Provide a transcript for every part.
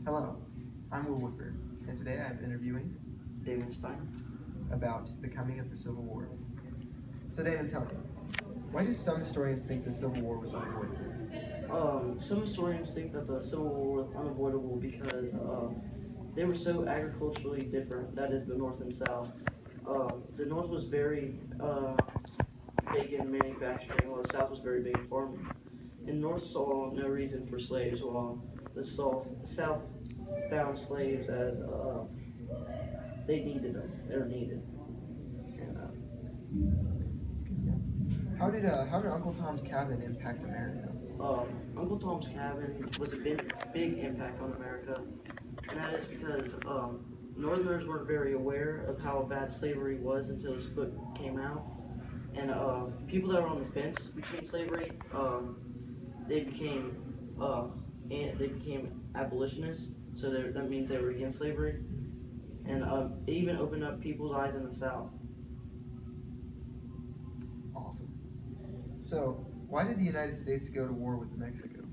Hello, I'm Will Woodford, and today I'm interviewing Damon about the coming of the Civil War. So Damon, tell me, why do some historians think the Civil War was unavoidable? Some historians think that the Civil War was unavoidable because they were so agriculturally different. That is, the North and South. The North was very big in manufacturing, while the South was very big in farming. And the North saw no reason for slaves, while the South found slaves as they needed them. They were needed. And, How did Uncle Tom's Cabin impact America? Uncle Tom's Cabin was a big impact on America, and that is because Northerners weren't very aware of how bad slavery was until this book came out, and people that were on the fence between slavery, they became they became abolitionists. So that means they were against slavery, and it even opened up people's eyes in the South. Awesome. So, why did the United States go to war with Mexico?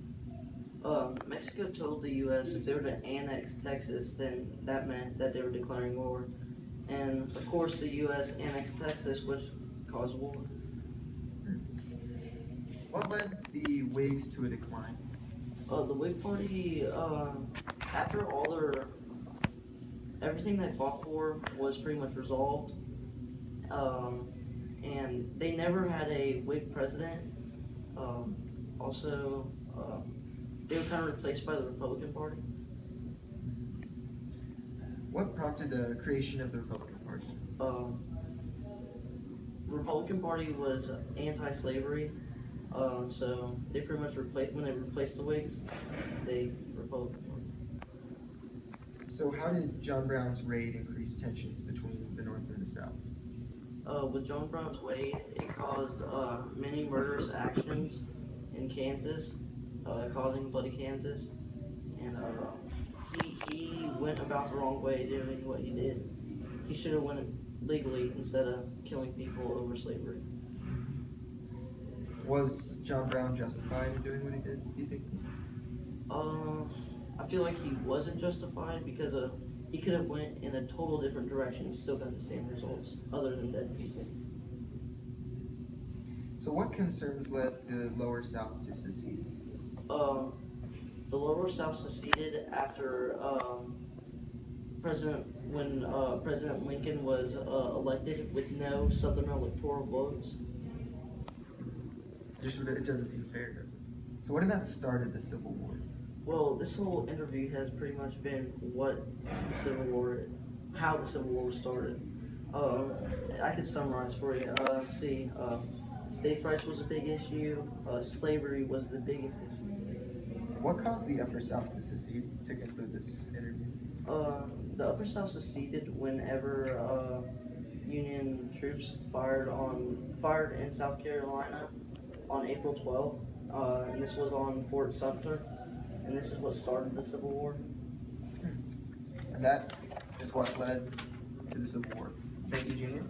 Mexico told the U.S. if they were to annex Texas, then that meant that they were declaring war. And of course, the U.S. annexed Texas, which caused war. What led the Whigs to a decline? The Whig Party, after everything they fought for was pretty much resolved, and they never had a Whig president. Also, they were kind of replaced by the Republican Party. What prompted the creation of the Republican Party? Republican Party was anti-slavery, so they pretty much when they replaced the Whigs, they Republican Party. So, how did John Brown's raid increase tensions between the North and the South? With John Brown's raid, it caused many murderous actions in Kansas, causing bloody Kansas, and he went about the wrong way doing what he did. He should have went legally instead of killing people over slavery. Was John Brown justified in doing what he did, do you think? I feel like he wasn't justified because he could have went in a total different direction and still got the same results, other than dead people. So what concerns led the Lower South to secede? The Lower South seceded after President Lincoln was elected with no Southern electoral votes. It doesn't seem fair, does it? So what events started the Civil War? Well, this whole interview has pretty much been how the Civil War started. I could summarize for you. States' rights was a big issue. Slavery was the biggest issue. What caused the Upper South to secede, to conclude this interview? The Upper South seceded whenever Union troops fired in South Carolina on April 12th, and this was on Fort Sumter, and this is what started the Civil War. And that is what led to the Civil War. Thank you, Junior.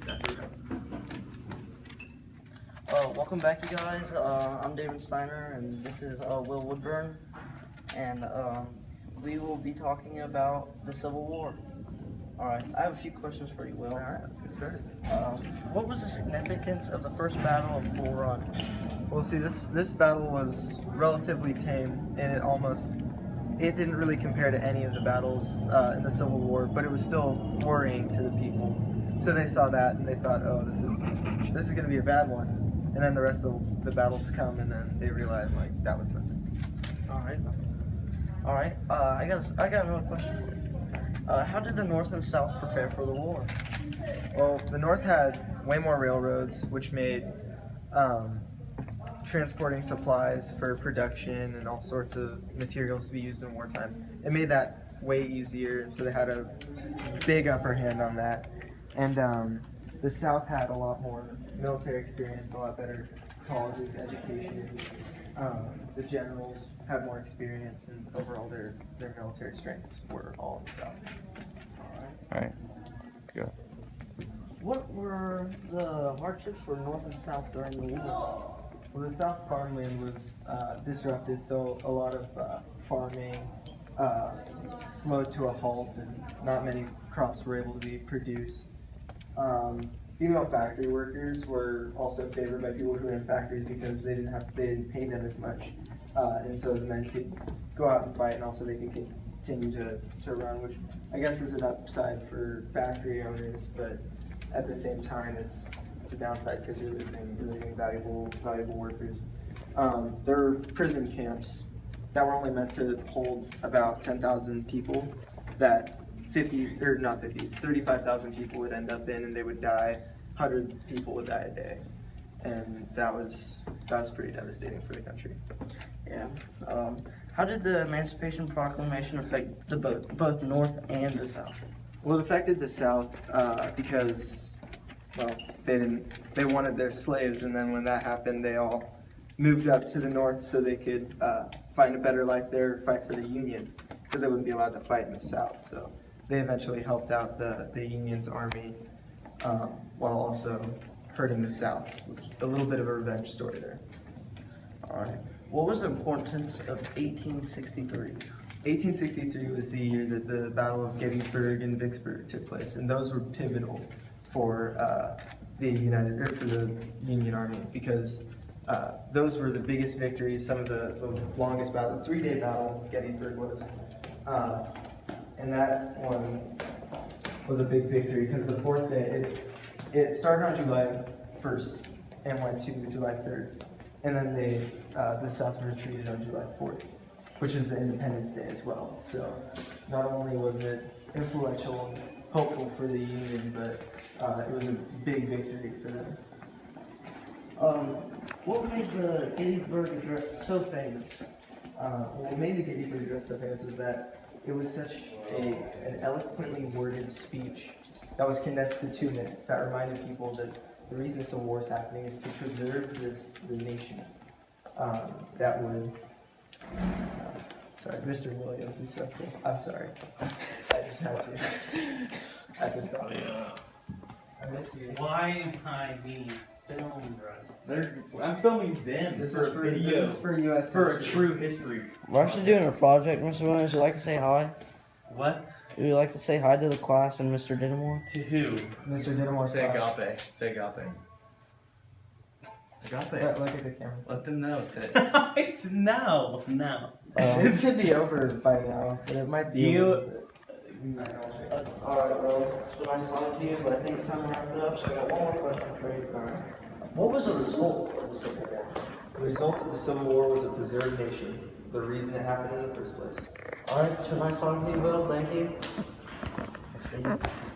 That's it. Welcome back, you guys. I'm Damon Steiner, and this is Will Woodburn, and we will be talking about the Civil War. Alright, I have a few questions for you, Will. Alright, let's get started. What was the significance of the first battle of Bull Run? Well, see, this battle was relatively tame, and it didn't really compare to any of the battles in the Civil War, but it was still worrying to the people. So they saw that and they thought, oh, this is going to be a bad one. And then the rest of the battles come, and then they realize like that was nothing. All right. I got another question for you. How did the North and South prepare for the war? Well, the North had way more railroads, which made transporting supplies for production and all sorts of materials to be used in wartime. It made that way easier, and so they had a big upper hand on that. And the South had a lot more military experience, a lot better colleges, education. The generals had more experience, and overall their military strengths were all in the South. All right. Go. What were the hardships for North and South during the war? Well, the South farmland was disrupted, so a lot of farming slowed to a halt, and not many crops were able to be produced. Female factory workers were also favored by people who were in factories because they didn't pay them as much, and so the men could go out and fight, and also they could continue to run, which I guess is an upside for factory owners, but at the same time it's a downside because you're losing valuable workers. There were prison camps that were only meant to hold about 10,000 people that 35,000 people would end up in, and they would die. 100 people would die a day, and that was pretty devastating for the country. Yeah. How did the Emancipation Proclamation affect both North and the South? Well, it affected the South because, well, they wanted their slaves, and then when that happened, they all moved up to the North so they could find a better life there, fight for the Union, because they wouldn't be allowed to fight in the South. So they eventually helped out the Union's army while also hurting the South. A little bit of a revenge story there. All right. What was the importance of 1863? 1863 was the year that the Battle of Gettysburg and Vicksburg took place, and those were pivotal for the Union Army because those were the biggest victories, some of the longest battle. The 3-day battle Gettysburg was, and that one was a big victory because the fourth day it started on July 1st and went to July 3rd, and then the South retreated on July 4th, which is the Independence Day as well. So not only was it influential and hopeful for the Union, but it was a big victory for them. What made the Gettysburg Address so famous? What made the Gettysburg Address so famous was that it was such an eloquently worded speech that was condensed to 2 minutes. That reminded people that the reason the Civil War is happening is to preserve the nation. That would. Sorry, Mr. Williams, you so cool. I'm sorry. I just had to. I had to stop. Yeah. I miss you. Why am I being filmed right? I'm filming them This for is a for video. This is for U.S. for a history. true history. We're actually doing a project, Mr. Williams. Would you like to say hi? What? Would you like to say hi to the class and Mr. Dittemore? To who? Mr. Dittemore. Say agape. Say agape. Agape. Look at the camera. Let them know that. It's now. This could be over by now, but it might be. You- over, but- Alright, well, it's been nice talking to you, but I think it's time to wrap it up, so I got one more question for you. What was the result of the Civil War? The result of the Civil War was a preserved nation. The reason it happened in the first place. Alright, it's been nice talking to you, Will. Thank you.